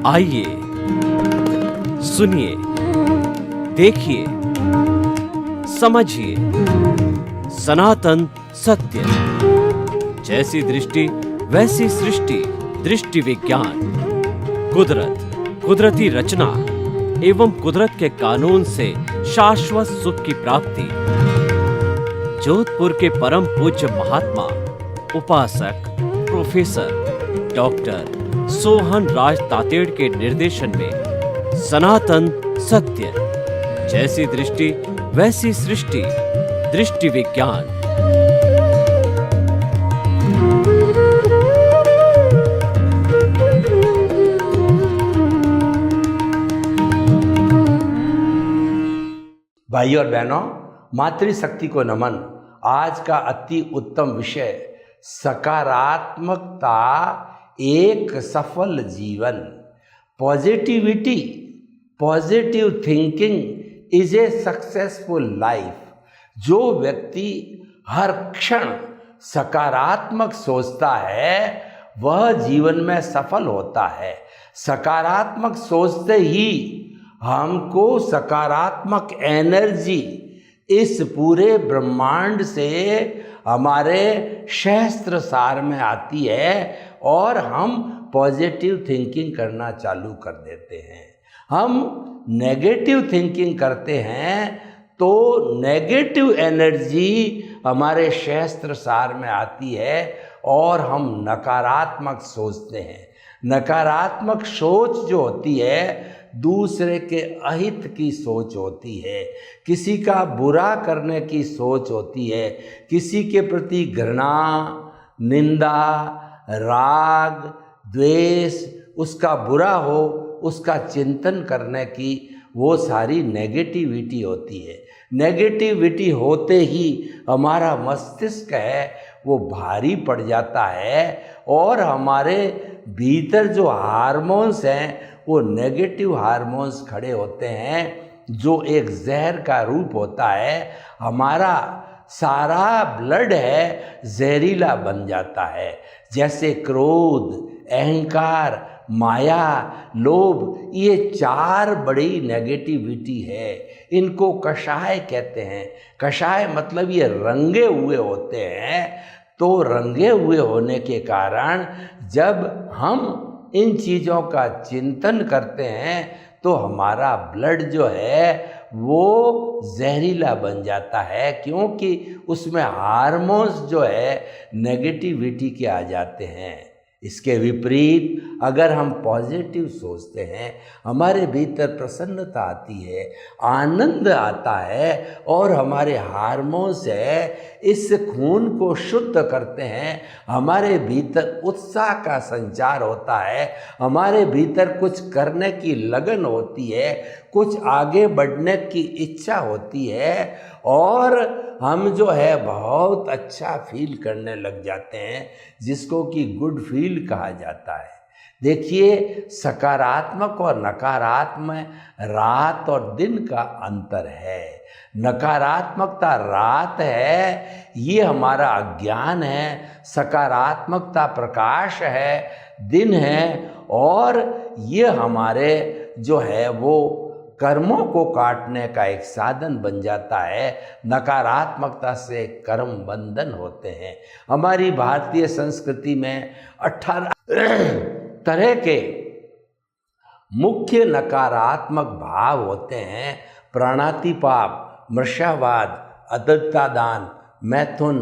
आइए सुनिए, देखिए, समझिए सनातन सत्य। जैसी दृष्टि वैसी सृष्टि, दृष्टि विज्ञान। कुदरत, कुदरती रचना एवं कुदरत के कानून से शाश्वत सुख की प्राप्ति। जोधपुर के परम पूज्य महात्मा उपासक प्रोफेसर डॉक्टर सोहन राज तातेड़ के निर्देशन में सनातन सत्य। जैसी दृष्टि वैसी सृष्टि, दृष्टि विज्ञान। भाइयों और बहनों, मातृशक्ति को नमन। आज का अति उत्तम विषय सकारात्मकता एक सफल जीवन। Positivity, positive thinking is a successful life. जो व्यक्ति हर क्षण सकारात्मक सोचता है वह जीवन में सफल होता है। सकारात्मक सोचते ही हमको सकारात्मक एनर्जी इस पूरे ब्रह्मांड से हमारे सहस्त्र सार में आती है और हम पॉजिटिव थिंकिंग करना चालू कर देते हैं। हम नेगेटिव थिंकिंग करते हैं तो नेगेटिव एनर्जी हमारे सहस्त्र सार में आती है और हम नकारात्मक सोचते हैं। नकारात्मक सोच जो होती है दूसरे के अहित की सोच होती है, किसी का बुरा करने की सोच होती है, किसी के प्रति घृणा, निंदा, राग, द्वेष, उसका बुरा हो उसका चिंतन करने की वो सारी नेगेटिविटी होती है। नेगेटिविटी होते ही हमारा मस्तिष्क है वो भारी पड़ जाता है और हमारे भीतर जो हार्मोन्स हैं वो नेगेटिव हार्मोन्स खड़े होते हैं जो एक जहर का रूप होता है। हमारा सारा ब्लड है जहरीला बन जाता है। जैसे क्रोध, अहंकार, माया, लोभ, ये चार बड़ी नेगेटिविटी है। इनको कषाय कहते हैं। कषाय मतलब ये रंगे हुए होते हैं। तो रंगे हुए होने के कारण जब हम इन चीज़ों का चिंतन करते हैं तो हमारा ब्लड जो है वो जहरीला बन जाता है, क्योंकि उसमें हार्मोन्स जो है नेगेटिविटी के आ जाते हैं। इसके विपरीत अगर हम पॉजिटिव सोचते हैं, हमारे भीतर प्रसन्नता आती है, आनंद आता है और हमारे हार्मोन्स है इस खून को शुद्ध करते हैं। हमारे भीतर उत्साह का संचार होता है, हमारे भीतर कुछ करने की लगन होती है, कुछ आगे बढ़ने की इच्छा होती है और हम जो है बहुत अच्छा फील करने लग जाते हैं, जिसको कि गुड फील कहा जाता है। देखिए, सकारात्मक और नकारात्मक रात और दिन का अंतर है। नकारात्मकता रात है, ये हमारा अज्ञान है। सकारात्मकता प्रकाश है, दिन है और ये हमारे जो है वो कर्मों को काटने का एक साधन बन जाता है। नकारात्मकता से कर्म बंधन होते हैं। हमारी भारतीय संस्कृति में 18 तरह के मुख्य नकारात्मक भाव होते हैं। प्राणातिपात, मृषावाद, अदत्तादान, मैथुन,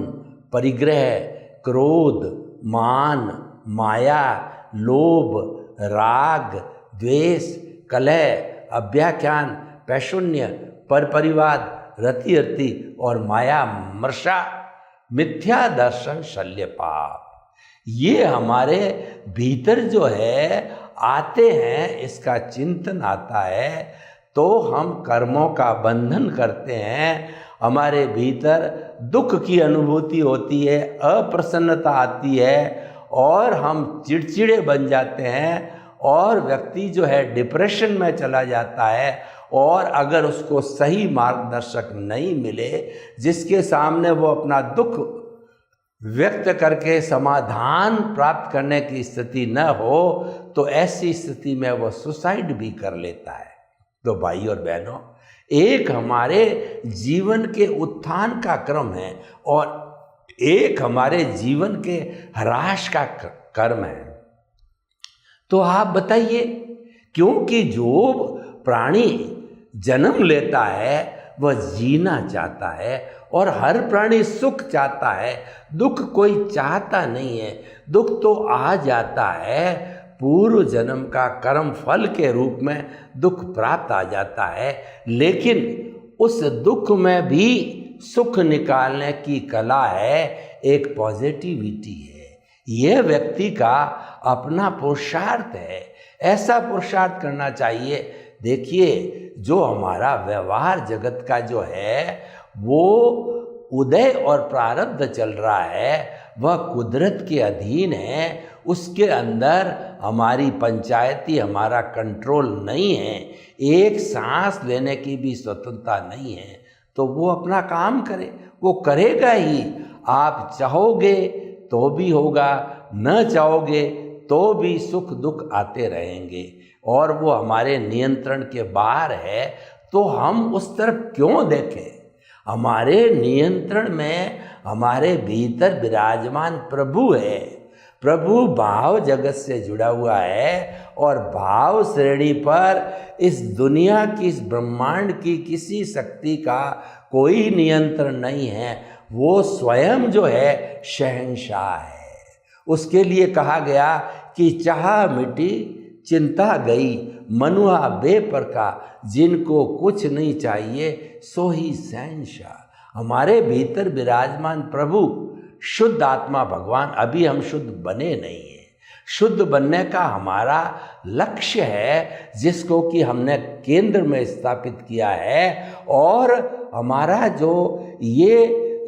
परिग्रह, क्रोध, मान, माया, लोभ, राग, द्वेष, कलह, अभ्याख्यान, पैशून्य, परपरिवाद, रतिरति और माया, मर्षा, मिथ्या दर्शन, शल्य, पाप। ये हमारे भीतर जो है आते हैं, इसका चिंतन आता है तो हम कर्मों का बंधन करते हैं। हमारे भीतर दुख की अनुभूति होती है, अप्रसन्नता आती है और हम चिड़चिड़े बन जाते हैं और व्यक्ति जो है डिप्रेशन में चला जाता है। और अगर उसको सही मार्गदर्शक नहीं मिले जिसके सामने वो अपना दुख व्यक्त करके समाधान प्राप्त करने की स्थिति न हो तो ऐसी स्थिति में वह सुसाइड भी कर लेता है। तो भाई और बहनों, एक हमारे जीवन के उत्थान का क्रम है और एक हमारे जीवन के ह्रास का कर्म है। तो आप बताइए, क्योंकि जो प्राणी जन्म लेता है वह जीना चाहता है और हर प्राणी सुख चाहता है, दुख कोई चाहता नहीं है। दुख तो आ जाता है, पूर्व जन्म का कर्म फल के रूप में दुख प्राप्त आ जाता है, लेकिन उस दुख में भी सुख निकालने की कला है, एक पॉजिटिविटी है। यह व्यक्ति का अपना पुरुषार्थ है, ऐसा पुरुषार्थ करना चाहिए। देखिए, जो हमारा व्यवहार जगत का जो है वो उदय और प्रारब्ध चल रहा है, वह कुदरत के अधीन है, उसके अंदर हमारी पंचायती, हमारा कंट्रोल नहीं है, एक सांस लेने की भी स्वतंत्रता नहीं है। तो वो अपना काम करे, वो करेगा ही। आप चाहोगे तो भी होगा, न चाहोगे तो भी सुख दुख आते रहेंगे और वो हमारे नियंत्रण के बाहर है। तो हम उस तरफ क्यों देखें? हमारे नियंत्रण में हमारे भीतर विराजमान प्रभु है। प्रभु भाव जगत से जुड़ा हुआ है और भाव श्रेणी पर इस दुनिया की, इस ब्रह्मांड की किसी शक्ति का कोई नियंत्रण नहीं है। वो स्वयं जो है शहंशाह है। उसके लिए कहा गया कि चाह मिटी चिंता गई, मनुआ बेपरका, जिनको कुछ नहीं चाहिए सो ही शहंशाह। हमारे भीतर विराजमान प्रभु शुद्ध आत्मा भगवान, अभी हम शुद्ध बने नहीं हैं। शुद्ध बनने का हमारा लक्ष्य है, जिसको कि हमने केंद्र में स्थापित किया है। और हमारा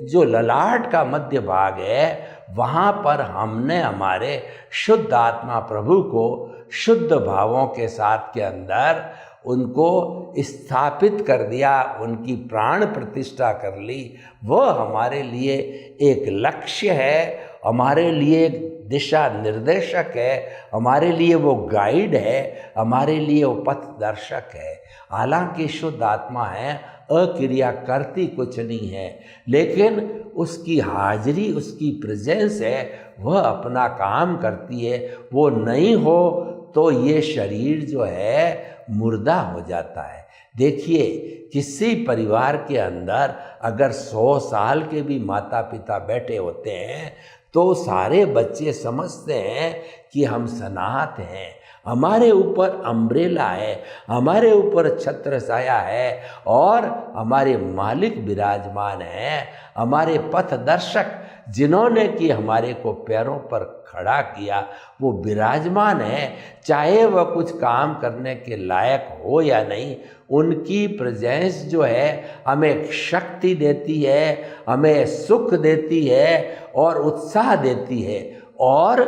जो ललाट का मध्य भाग है, वहाँ पर हमने हमारे शुद्ध आत्मा प्रभु को शुद्ध भावों के साथ के अंदर उनको स्थापित कर दिया, उनकी प्राण प्रतिष्ठा कर ली। वह हमारे लिए एक लक्ष्य है, हमारे लिए एक दिशा निर्देशक है, हमारे लिए वो गाइड है, हमारे लिए वो पथ दर्शक है। हालांकि शुद्ध आत्मा है, अक्रिया करती कुछ नहीं है, लेकिन उसकी हाजिरी, उसकी प्रेजेंस है, वह अपना काम करती है। वो नहीं हो तो ये शरीर जो है मुर्दा हो जाता है। देखिए, किसी परिवार के अंदर अगर 100 साल के भी माता पिता बैठे होते हैं तो सारे बच्चे समझते हैं कि हम सनात हैं, हमारे ऊपर अम्ब्रेला है, हमारे ऊपर छत्र छाया है और हमारे मालिक विराजमान हैं, हमारे पथ दर्शक जिन्होंने कि हमारे को पैरों पर खड़ा किया वो विराजमान है। चाहे वह कुछ काम करने के लायक हो या नहीं, उनकी प्रेजेंस जो है हमें शक्ति देती है, हमें सुख देती है और उत्साह देती है। और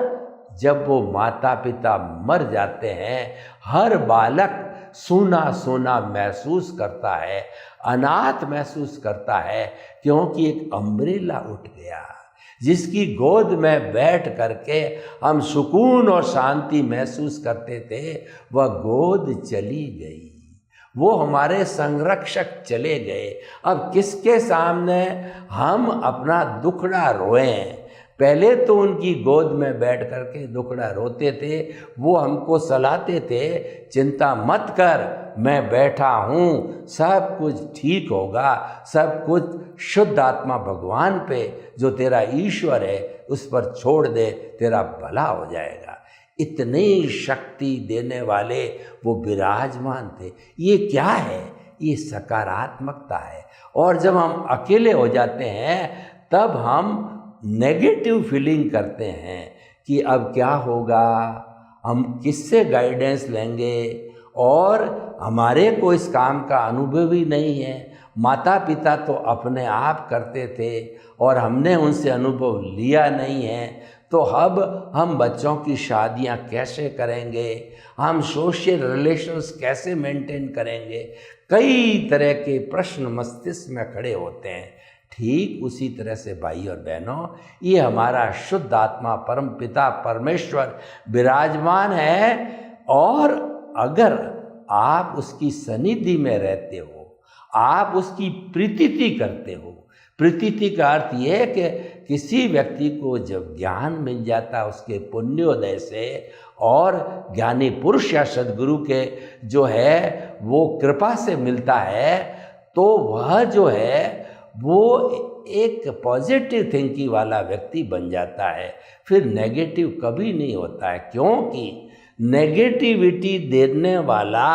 जब वो माता पिता मर जाते हैं, हर बालक सूना सूना महसूस करता है, अनाथ महसूस करता है, क्योंकि एक अम्ब्रेला उठ गया, जिसकी गोद में बैठ करके हम सुकून और शांति महसूस करते थे, वह गोद चली गई, वो हमारे संरक्षक चले गए। अब किसके सामने हम अपना दुखड़ा रोएं? पहले तो उनकी गोद में बैठ करके दुखड़ा रोते थे, वो हमको सलाहते थे, चिंता मत कर, मैं बैठा हूँ, सब कुछ ठीक होगा, सब कुछ शुद्ध आत्मा भगवान पे जो तेरा ईश्वर है उस पर छोड़ दे, तेरा भला हो जाएगा। इतनी शक्ति देने वाले वो विराजमान थे। ये क्या है? ये सकारात्मकता है। और जब हम अकेले हो जाते हैं तब हम नेगेटिव फीलिंग करते हैं कि अब क्या होगा, हम किससे गाइडेंस लेंगे, और हमारे को इस काम का अनुभव ही नहीं है। माता पिता तो अपने आप करते थे और हमने उनसे अनुभव लिया नहीं है, तो अब हम बच्चों की शादियां कैसे करेंगे, हम सोशल रिलेशंस कैसे मेंटेन करेंगे, कई तरह के प्रश्न मस्तिष्क में खड़े होते हैं। ठीक उसी तरह से भाई और बहनों, ये हमारा शुद्ध आत्मा परम पिता परमेश्वर विराजमान है। और अगर आप उसकी सनिधि में रहते हो, आप उसकी प्रीतिथि करते हो। प्रीतिथि का अर्थ यह है कि किसी व्यक्ति को जब ज्ञान मिल जाता है उसके पुण्योदय से, और ज्ञानी पुरुष या सद्गुरु के जो है वो कृपा से मिलता है, तो वह जो है वो एक पॉजिटिव थिंकिंग वाला व्यक्ति बन जाता है। फिर नेगेटिव कभी नहीं होता है, क्योंकि नेगेटिविटी देने वाला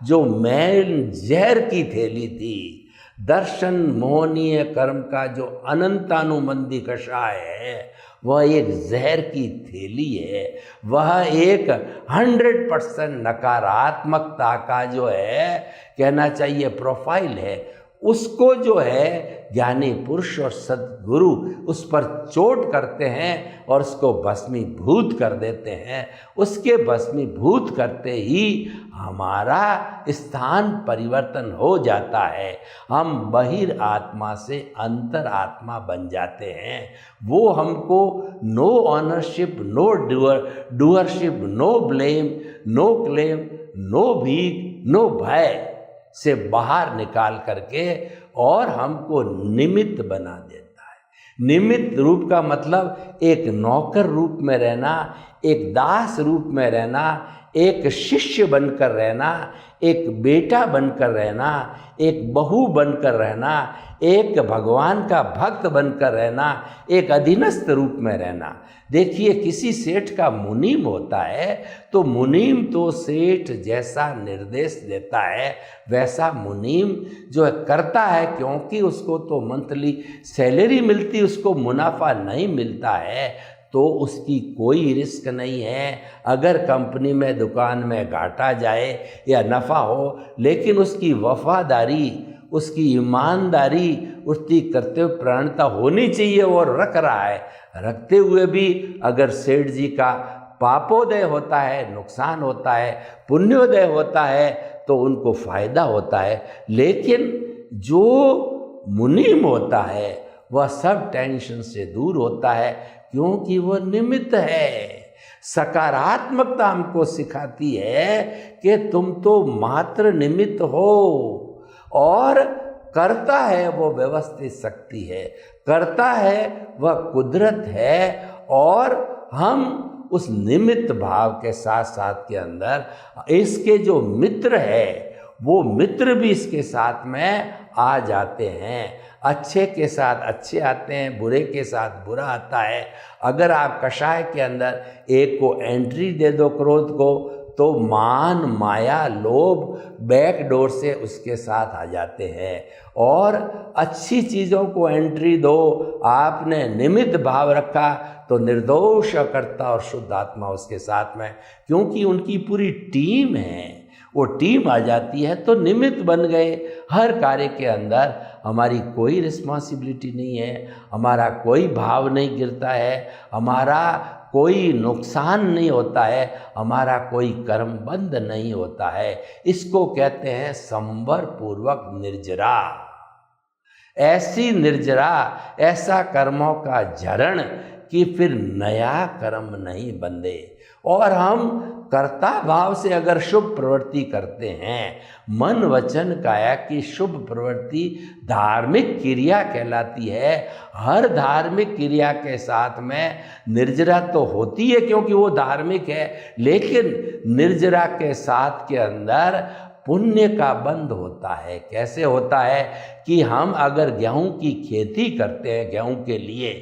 जो मैल जहर की थैली थी, दर्शन मोहनीय कर्म का जो अनंतानुबंधी कषाय है, वह एक जहर की थैली है। वह एक 100% नकारात्मकता का जो है कहना चाहिए प्रोफाइल है। उसको जो है ज्ञानी पुरुष और सद्गुरु उस पर चोट करते हैं और उसको भस्मीभूत कर देते हैं। उसके भस्मीभूत करते ही हमारा स्थान परिवर्तन हो जाता है। हम बहिर आत्मा से अंतर आत्मा बन जाते हैं। वो हमको no ownership, no doership, no blame, no claim, no भीख, नो भय से बाहर निकाल करके और हमको निमित्त बना देता है। निमित्त रूप का मतलब एक नौकर रूप में रहना, एक दास रूप में रहना, एक शिष्य बनकर रहना, एक बेटा बनकर रहना, एक बहू बनकर रहना, एक भगवान का भक्त बनकर रहना, एक अधीनस्थ रूप में रहना। देखिए, किसी सेठ का मुनीम होता है तो मुनीम तो सेठ जैसा निर्देश देता है वैसा मुनीम जो है करता है, क्योंकि उसको तो मंथली सैलरी मिलती, उसको मुनाफा नहीं मिलता है, तो उसकी कोई रिस्क नहीं है। अगर कंपनी में दुकान में घाटा जाए या नफ़ा हो, लेकिन उसकी वफादारी, उसकी ईमानदारी, उसकी कर्तव्य प्राणता होनी चाहिए और रख रहा है। रखते हुए भी अगर सेठ जी का पापोदय होता है, नुकसान होता है, पुण्योदय होता है, तो उनको फायदा होता है। लेकिन जो मुनीम होता है वह सब टेंशन से दूर होता है, क्योंकि वह निमित्त है। सकारात्मकता हमको सिखाती है कि तुम तो मात्र निमित्त हो, और करता है वो व्यवस्थित शक्ति है, करता है वह कुदरत है। और हम उस निमित्त भाव के साथ साथ के अंदर इसके जो मित्र है वो मित्र भी इसके साथ में आ जाते हैं। अच्छे के साथ अच्छे आते हैं, बुरे के साथ बुरा आता है। अगर आप कषाय के अंदर एक को एंट्री दे दो क्रोध को, तो मान माया लोभ बैक डोर से उसके साथ आ जाते हैं। और अच्छी चीज़ों को एंट्री दो, आपने निमित्त भाव रखा तो निर्दोष कर्ता और शुद्ध आत्मा उसके साथ में, क्योंकि उनकी पूरी टीम है, वो टीम आ जाती है तो निमित्त बन गए। हर कार्य के अंदर हमारी कोई रिस्पॉन्सिबिलिटी नहीं है, हमारा कोई भाव नहीं गिरता है, हमारा कोई नुकसान नहीं होता है, हमारा कोई कर्म बंद नहीं होता है। इसको कहते हैं संवर पूर्वक निर्जरा। ऐसी निर्जरा, ऐसा कर्मों का झरण कि फिर नया कर्म नहीं बंधे। और हम कर्ता भाव से अगर शुभ प्रवृत्ति करते हैं, मन वचन काया की शुभ प्रवृत्ति धार्मिक क्रिया कहलाती है। हर धार्मिक क्रिया के साथ में निर्जरा तो होती है क्योंकि वो धार्मिक है, लेकिन निर्जरा के साथ के अंदर पुण्य का बंध होता है। कैसे होता है कि हम अगर गेहूं की खेती करते हैं गेहूं के लिए,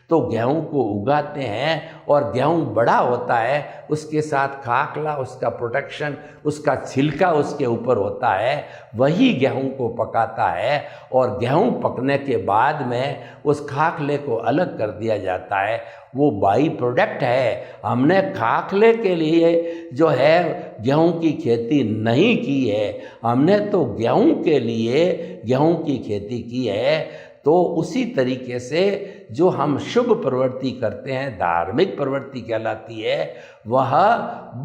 तो गेहूं को उगाते हैं और गेहूं बड़ा होता है, उसके साथ खाकला, उसका प्रोटेक्शन, उसका छिलका उसके ऊपर होता है, वही गेहूं को पकाता है। और गेहूं पकने के बाद में उस खाकले को अलग कर दिया जाता है, वो बाई प्रोडक्ट है। हमने खाकले के लिए जो है गेहूं की खेती नहीं की है, हमने तो गेहूं के लिए गेहूं की खेती की है। तो उसी तरीके से जो हम शुभ प्रवृत्ति करते हैं, धार्मिक प्रवृत्ति कहलाती है, वह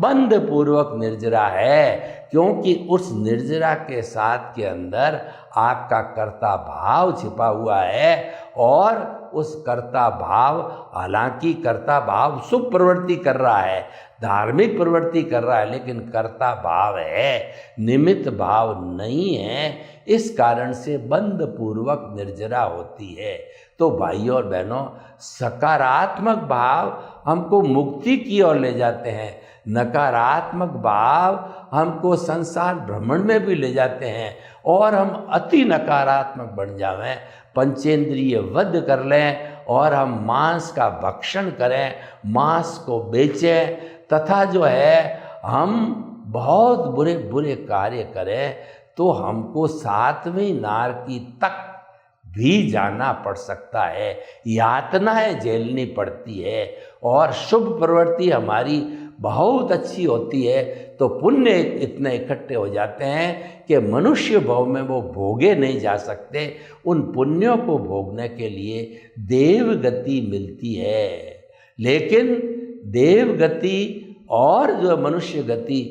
बंध पूर्वक निर्जरा है, क्योंकि उस निर्जरा के साथ के अंदर आपका कर्ता भाव छिपा हुआ है। और उस कर्ता भाव, हालांकि कर्ता भाव शुभ प्रवृत्ति कर रहा है, धार्मिक प्रवृत्ति कर रहा है, लेकिन कर्ता भाव है, निमित्त भाव नहीं है। इस कारण से बंध पूर्वक निर्जरा होती है। तो भाइयों और बहनों, सकारात्मक भाव हमको मुक्ति की ओर ले जाते हैं, नकारात्मक भाव हमको संसार भ्रमण में भी ले जाते हैं, और हम अति नकारात्मक बन जावें, पंचेंद्रिय वध कर लें और हम मांस का भक्षण करें, मांस को बेचें, तथा जो है हम बहुत बुरे बुरे कार्य करें, तो हमको 7वीं नारकी तक भी जाना पड़ सकता है, यातनाएं झेलनी पड़ती है। और शुभ प्रवृत्ति हमारी बहुत अच्छी होती है तो पुण्य इतने इकट्ठे हो जाते हैं कि मनुष्य भाव में वो भोगे नहीं जा सकते। उन पुण्यों को भोगने के लिए देव गति मिलती है, लेकिन देव गति और जो मनुष्य गति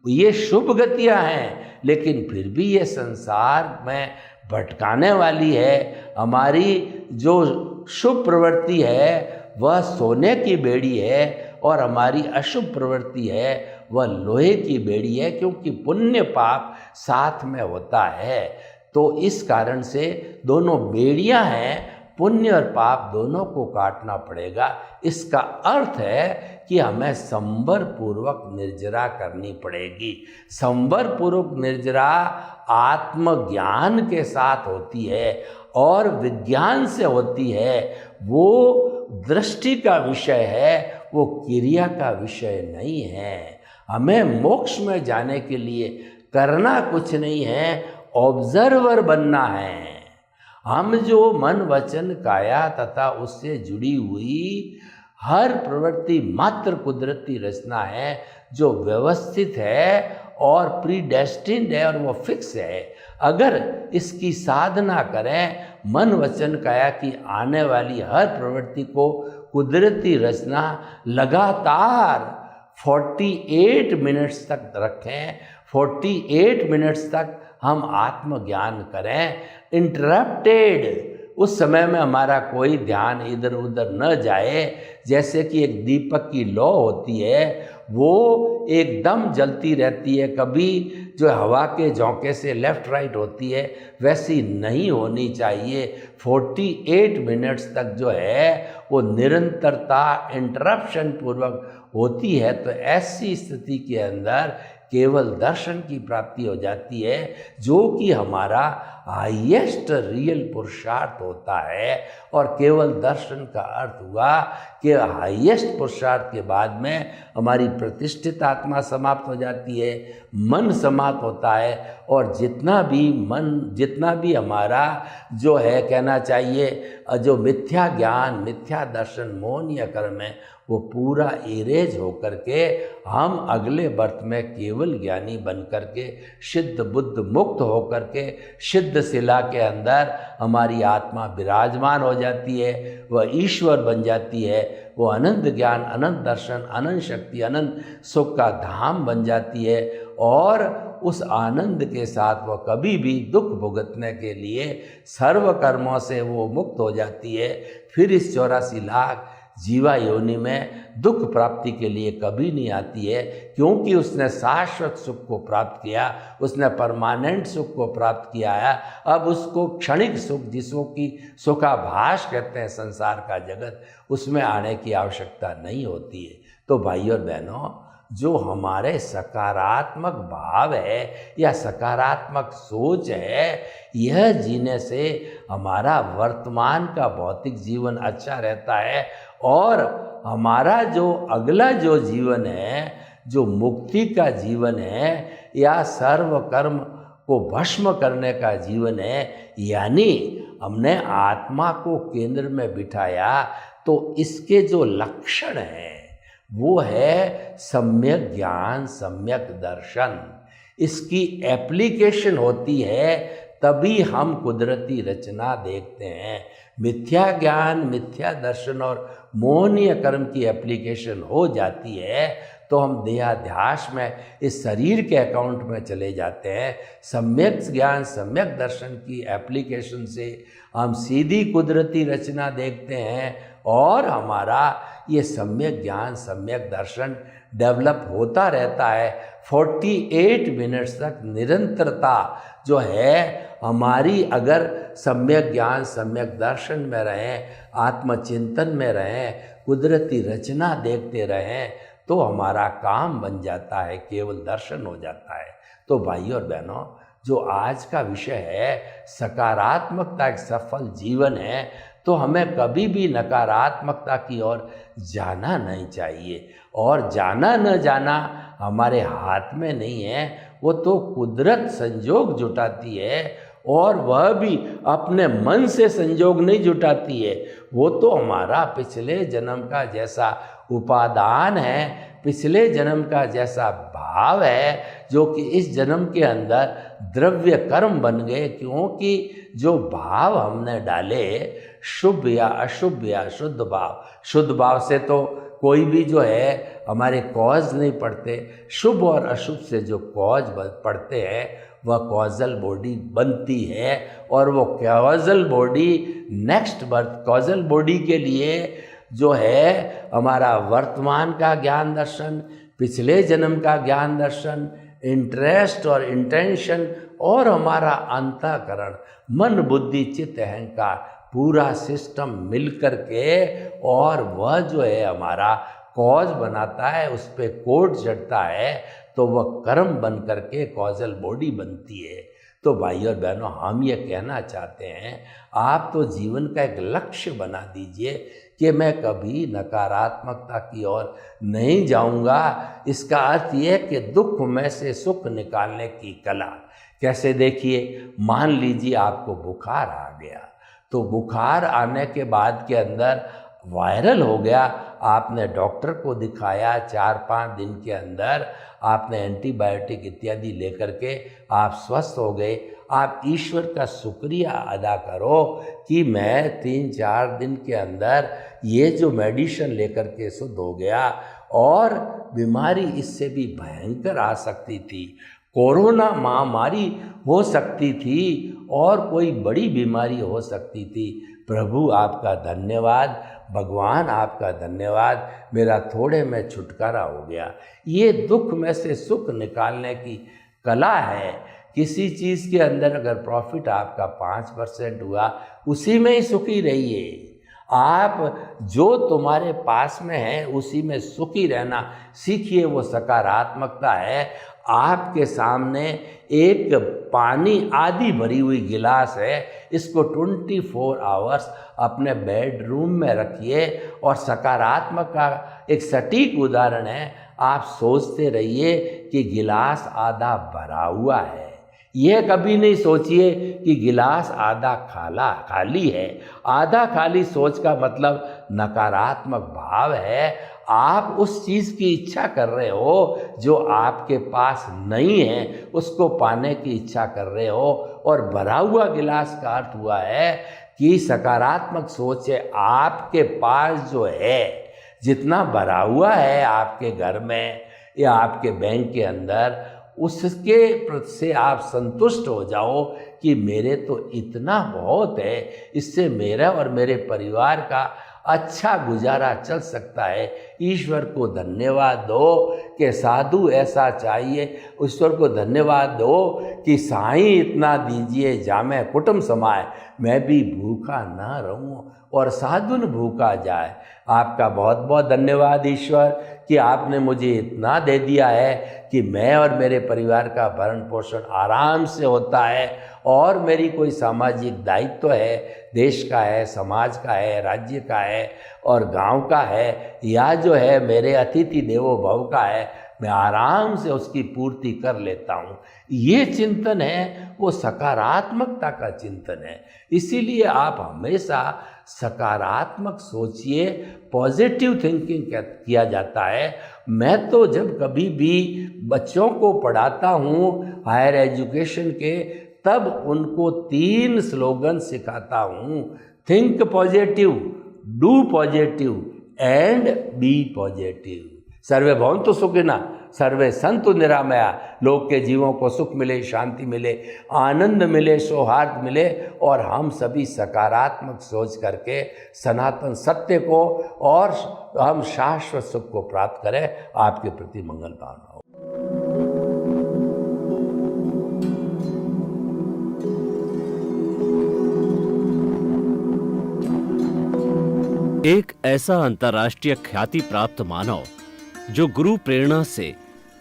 ये शुभ गतियां हैं, लेकिन फिर भी ये संसार में भटकाने वाली है। हमारी जो शुभ प्रवृत्ति है वह सोने की बेड़ी है, और हमारी अशुभ प्रवृत्ति है वह लोहे की बेड़ी है, क्योंकि पुण्य पाप साथ में होता है। तो इस कारण से दोनों बेड़ियां हैं, पुण्य और पाप दोनों को काटना पड़ेगा। इसका अर्थ है कि हमें संवर पूर्वक निर्जरा करनी पड़ेगी। संवर पूर्वक निर्जरा आत्मज्ञान के साथ होती है और विज्ञान से होती है। वो दृष्टि का विषय है, वो क्रिया का विषय नहीं है। हमें मोक्ष में जाने के लिए करना कुछ नहीं है, ऑब्जर्वर बनना है। हम जो मन वचन काया तथा उससे जुड़ी हुई हर प्रवृत्ति मात्र कुदरती रचना है, जो व्यवस्थित है और प्रीडेस्टिन्ड है और वो फिक्स है। अगर इसकी साधना करें, मन वचन काया की आने वाली हर प्रवृत्ति को कुदरती रचना लगातार 48 मिनट्स तक रखें, 48 मिनट्स तक हम आत्मज्ञान करें इंटरप्टेड। उस समय में हमारा कोई ध्यान इधर उधर न जाए। जैसे कि एक दीपक की लौ होती है, वो एकदम जलती रहती है, कभी जो हवा के झोंके से लेफ्ट राइट होती है वैसी नहीं होनी चाहिए। 48 मिनट्स तक जो है वो निरंतरता इंटरप्शन पूर्वक होती है। तो ऐसी स्थिति के अंदर केवल दर्शन की प्राप्ति हो जाती है, जो कि हमारा हाईएस्ट रियल पुरुषार्थ होता है। और केवल दर्शन का अर्थ हुआ कि हाईएस्ट पुरुषार्थ के बाद में हमारी प्रतिष्ठित आत्मा समाप्त हो जाती है, मन समाप्त होता है, और जितना भी हमारा जो है कहना चाहिए जो मिथ्या ज्ञान, मिथ्या दर्शन, मौन या कर्म है, वो पूरा इरेज होकर के हम अगले बर्थ में केवल ज्ञानी बन कर के सिद्ध बुद्ध मुक्त होकर के सिद्ध शिला के अंदर हमारी आत्मा विराजमान हो जाती है, वह ईश्वर बन जाती है, वो अनंत ज्ञान, अनंत दर्शन, अनंत शक्ति, अनंत सुख का धाम बन जाती है। और उस आनंद के साथ वह कभी भी दुख भुगतने के लिए सर्व कर्मों से वो मुक्त हो जाती है। फिर इस 84 लाख जीवा योनि में दुख प्राप्ति के लिए कभी नहीं आती है, क्योंकि उसने शाश्वत सुख को प्राप्त किया, उसने परमानेंट सुख को प्राप्त किया है। अब उसको क्षणिक सुख, जिसको कि सुखाभास कहते हैं संसार का जगत, उसमें आने की आवश्यकता नहीं होती है। तो भाइयों और बहनों, जो हमारे सकारात्मक भाव है या सकारात्मक सोच है, यह जीने से हमारा वर्तमान का भौतिक जीवन अच्छा रहता है, और हमारा जो अगला जो जीवन है, जो मुक्ति का जीवन है या सर्व कर्म को भस्म करने का जीवन है, यानी हमने आत्मा को केंद्र में बिठाया, तो इसके जो लक्षण हैं वो है सम्यक ज्ञान, सम्यक दर्शन। इसकी एप्लीकेशन होती है तभी हम कुदरती रचना देखते हैं। मिथ्या ज्ञान, मिथ्या दर्शन और मोहनीय कर्म की एप्लीकेशन हो जाती है तो हम देहाध्यास में इस शरीर के अकाउंट में चले जाते हैं। सम्यक ज्ञान, सम्यक दर्शन की एप्लीकेशन से हम सीधी कुदरती रचना देखते हैं और हमारा ये सम्यक ज्ञान, सम्यक दर्शन डेवलप होता रहता है। 48 मिनट्स तक निरंतरता जो है हमारी, अगर सम्यक ज्ञान, सम्यक दर्शन में रहें, आत्मचिंतन में रहें, कुदरती रचना देखते रहें तो हमारा काम बन जाता है, केवल दर्शन हो जाता है। तो भाइयों और बहनों, जो आज का विषय है सकारात्मकता एक सफल जीवन है, तो हमें कभी भी नकारात्मकता की ओर जाना नहीं चाहिए। और जाना न जाना हमारे हाथ में नहीं है, वो तो कुदरत संजोग जुटाती है, और वह भी अपने मन से संजोग नहीं जुटाती है। वो तो हमारा पिछले जन्म का जैसा उपादान है, पिछले जन्म का जैसा भाव है, जो कि इस जन्म के अंदर द्रव्य कर्म बन गए, क्योंकि जो भाव हमने डाले, शुभ या अशुभ या शुद्ध भाव, शुद्ध भाव से तो कोई भी जो है हमारे कॉज नहीं पड़ते, शुभ और अशुभ से जो कॉज पड़ते हैं वह कॉजल बॉडी बनती है। और वो causal body next birth, causal body के लिए जो है हमारा वर्तमान का ज्ञान दर्शन, पिछले जन्म का ज्ञान दर्शन, इंटरेस्ट और इंटेंशन, और हमारा अंतःकरण, मन बुद्धि चित्त अहंकार, पूरा सिस्टम मिल कर के, और वह जो है हमारा कॉज बनाता है, उस पर कोड चढ़ता है, तो वह कर्म बन करके कॉजल बॉडी बनती है। तो भाई और बहनों, हम ये कहना चाहते हैं, आप तो जीवन का एक लक्ष्य बना दीजिए कि मैं कभी नकारात्मकता की ओर नहीं जाऊंगा। इसका अर्थ यह है कि दुख में से सुख निकालने की कला। कैसे? देखिए, मान लीजिए आपको बुखार आ गया, तो बुखार आने के बाद के अंदर वायरल हो गया, आपने डॉक्टर को दिखाया, 4-5 दिन के अंदर आपने एंटीबायोटिक इत्यादि लेकर के आप स्वस्थ हो गए। आप ईश्वर का शुक्रिया अदा करो कि मैं 3-4 दिन के अंदर ये जो मेडिसिन लेकर के शुद्ध हो गया, और बीमारी इससे भी भयंकर आ सकती थी, कोरोना महामारी हो सकती थी, और कोई बड़ी बीमारी हो सकती थी। प्रभु आपका धन्यवाद, भगवान आपका धन्यवाद, मेरा थोड़े में छुटकारा हो गया। ये दुख में से सुख निकालने की कला है। किसी चीज़ के अंदर अगर प्रॉफिट आपका 5% हुआ, उसी में ही सुखी रहिए। आप जो तुम्हारे पास में है उसी में सुखी रहना सीखिए, वो सकारात्मकता है। आपके सामने एक पानी आधी भरी हुई गिलास है, इसको 24 आवर्स अपने बेडरूम में रखिए। और सकारात्मक का एक सटीक उदाहरण है, आप सोचते रहिए कि गिलास आधा भरा हुआ है। यह कभी नहीं सोचिए कि गिलास आधा खाली है। आधा खाली सोच का मतलब नकारात्मक भाव है। आप उस चीज़ की इच्छा कर रहे हो जो आपके पास नहीं है, उसको पाने की इच्छा कर रहे हो। और भरा हुआ गिलास का अर्थ हुआ है कि सकारात्मक सोच है, आपके पास जो है, जितना भरा हुआ है आपके घर में या आपके बैंक के अंदर, उसके से आप संतुष्ट हो जाओ कि मेरे तो इतना बहुत है, इससे मेरा और मेरे परिवार का अच्छा गुजारा चल सकता है। ईश्वर को धन्यवाद दो कि साधु ऐसा चाहिए। ईश्वर को धन्यवाद दो कि साईं इतना दीजिए जामे कुटुंब समाए, मैं भी भूखा ना रहूं और साधु न भूखा जाए। आपका बहुत बहुत धन्यवाद ईश्वर कि आपने मुझे इतना दे दिया है कि मैं और मेरे परिवार का भरण पोषण आराम से होता है, और मेरी कोई सामाजिक दायित्व है, देश का है, समाज का है, राज्य का है और गांव का है, या जो है मेरे अतिथि देवो भव का है, मैं आराम से उसकी पूर्ति कर लेता हूँ। ये चिंतन है, वो सकारात्मकता का चिंतन है। इसीलिए आप हमेशा सकारात्मक सोचिए, पॉजिटिव थिंकिंग किया जाता है। मैं तो जब कभी भी बच्चों को पढ़ाता हूँ हायर एजुकेशन के, तब उनको 3 स्लोगन सिखाता हूँ। Think positive, do positive and be positive. सर्वे भवन्तु सुखिनः, सर्वे सन्तु निरामया। लोग के जीवों को सुख मिले, शांति मिले, आनंद मिले, सौहार्द मिले और हम सभी सकारात्मक सोच करके सनातन सत्य को और हम शाश्वत सुख को प्राप्त करें। आपके प्रति मंगल कामना हो। एक ऐसा अंतर्राष्ट्रीय ख्याति प्राप्त मानव जो गुरु प्रेरणा से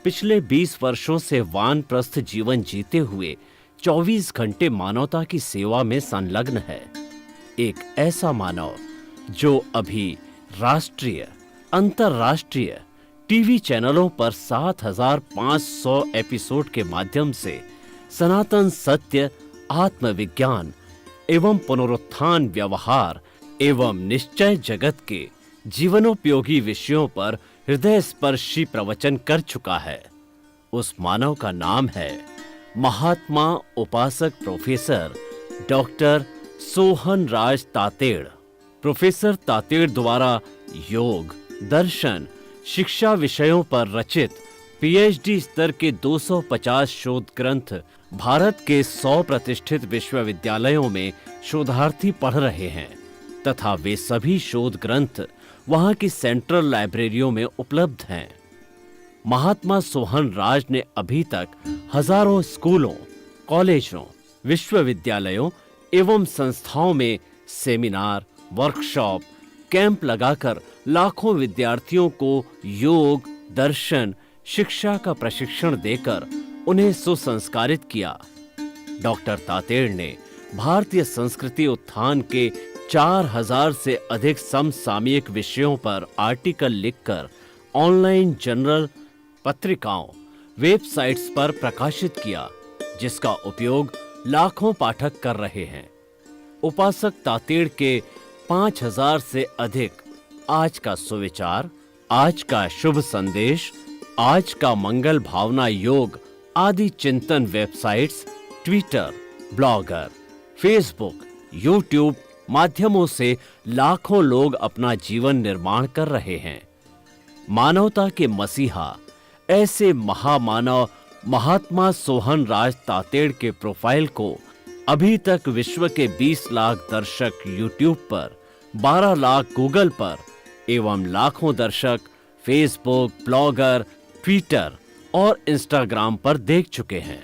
पिछले 20 वर्षों से वानप्रस्थ जीवन जीते हुए 24 घंटे मानवता की सेवा में संलग्न है। एक ऐसा मानव जो अभी राष्ट्रीय, अंतर्राष्ट्रीय टीवी चैनलों पर 7,500 एपिसोड के माध्यम से सनातन सत्य, आत्मविज्ञान एवं पुनरुत्थान व्यवहार एवं निश्चय जगत के जीवनोपयोगी विषयों पर हृदय स्पर्शी प्रवचन कर चुका है। उस मानव का नाम है महात्मा उपासक प्रोफेसर डॉक्टर सोहन राज तातेड़। प्रोफेसर तातेड़ द्वारा योग, दर्शन, शिक्षा विषयों पर रचित पीएचडी स्तर के 250 शोध ग्रंथ भारत के 100 प्रतिष्ठित विश्वविद्यालयों में शोधार्थी पढ़ रहे हैं तथा वे सभी शोध ग्रंथ वहां की सेंट्रल लाइब्रेरियों में उपलब्ध हैं। महात्मा सोहन राज ने अभी तक हजारों स्कूलों, कॉलेजों, विश्वविद्यालयों एवं संस्थाओं में सेमिनार, वर्कशॉप, कैंप लगाकर लाखों विद्यार्थियों को योग, दर्शन, शिक्षा का प्रशिक्षण देकर उन्हें सुसंस्कारित किया। डॉक्टर तातेड़ ने भारतीय संस्कृति उत्थान के 4000 से अधिक समसामयिक विषयों पर आर्टिकल लिखकर ऑनलाइन जर्नल, पत्रिकाओं, वेबसाइट्स पर प्रकाशित किया, जिसका उपयोग लाखों पाठक कर रहे हैं। उपासक तातेड़ के 5000 से अधिक आज का सुविचार, आज का शुभ संदेश, आज का मंगल भावना योग आदि चिंतन websites, Twitter, blogger, Facebook, YouTube माध्यमों से लाखों लोग अपना जीवन निर्माण कर रहे हैं। मानवता के मसीहा ऐसे महामानव महात्मा सोहन राज तातेड़ के प्रोफाइल को अभी तक विश्व के 20 लाख दर्शक यूट्यूब पर, 12 लाख गूगल पर एवं लाखों दर्शक फेसबुक, ब्लॉगर, ट्विटर और इंस्टाग्राम पर देख चुके हैं।